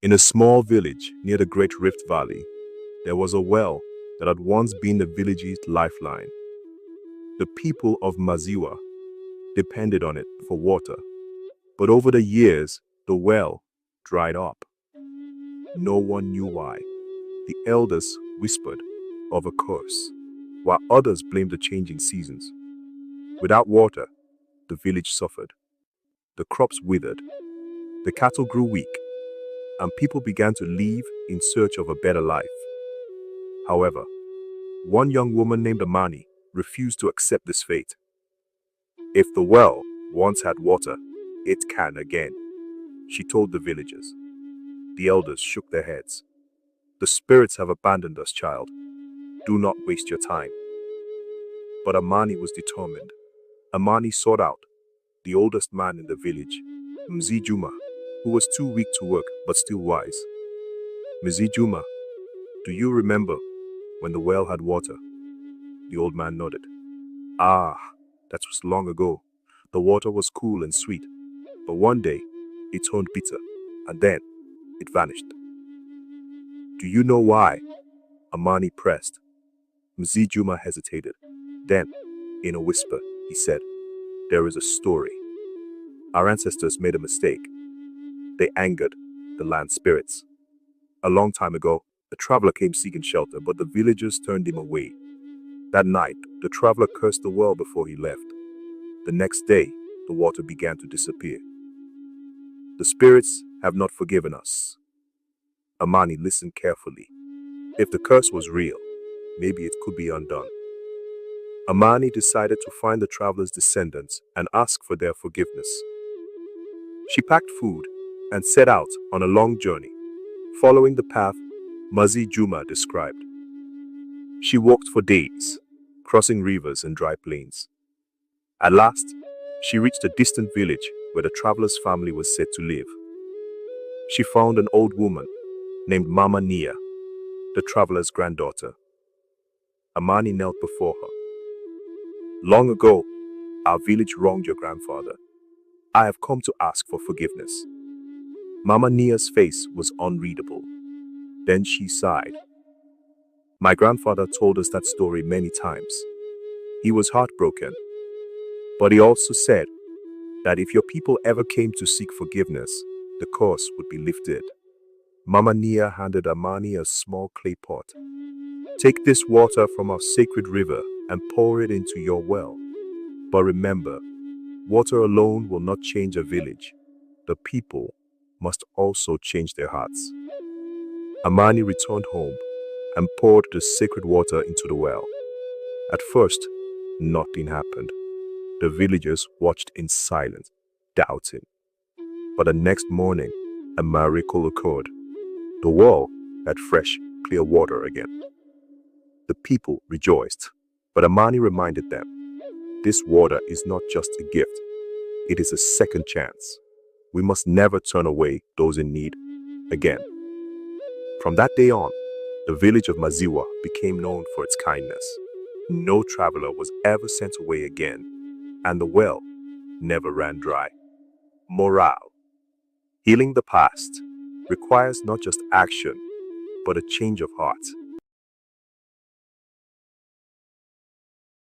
In a small village near the Great Rift Valley, there was a well that had once been the village's lifeline. The people of Maziwa depended on it for water, but over the years, the well dried up. No one knew why. The elders whispered of a curse, while others blamed the changing seasons. Without water, the village suffered. The crops withered, the cattle grew weak, and people began to leave in search of a better life. However, one young woman named Amani refused to accept this fate. If the well once had water, it can again, she told the villagers. The elders shook their heads. The spirits have abandoned us, child. Do not waste your time. But Amani was determined. Amani sought out the oldest man in the village, Mzijuma, who was too weak to work but still wise. Mzijuma, do you remember when the well had water? The old man nodded. Ah, that was long ago. The water was cool and sweet, but one day it turned bitter, and then it vanished. Do you know why? Amani pressed. Mzijuma hesitated. Then, in a whisper, he said, there is a story. Our ancestors made a mistake. They angered the land spirits. A long time ago, a traveler came seeking shelter, but the villagers turned him away. That night, the traveler cursed the well before he left. The next day, the water began to disappear. The spirits have not forgiven us. Amani listened carefully. If the curse was real, maybe it could be undone. Amani decided to find the traveler's descendants and ask for their forgiveness. She packed food and set out on a long journey, following the path Mazi Juma described. She walked for days, crossing rivers and dry plains. At last, she reached a distant village where the traveler's family was said to live. She found an old woman named Mama Nia, the traveler's granddaughter. Amani knelt before her. Long ago, our village wronged your grandfather. I have come to ask for forgiveness. Mama Nia's face was unreadable. Then she sighed. My grandfather told us that story many times. He was heartbroken. But he also said that if your people ever came to seek forgiveness, the curse would be lifted. Mama Nia handed Amani a small clay pot. Take this water from our sacred river and pour it into your well. But remember, water alone will not change a village. The people must also change their hearts. Amani returned home and poured the sacred water into the well. At first, nothing happened. The villagers watched in silence, doubting. But the next morning, a miracle occurred. The well had fresh, clear water again. The people rejoiced, but Amani reminded them, this water is not just a gift, it is a second chance. We must never turn away those in need again. From that day on, the village of Maziwa became known for its kindness. No traveler was ever sent away again, and the well never ran dry. Morale: healing the past requires not just action, but a change of heart.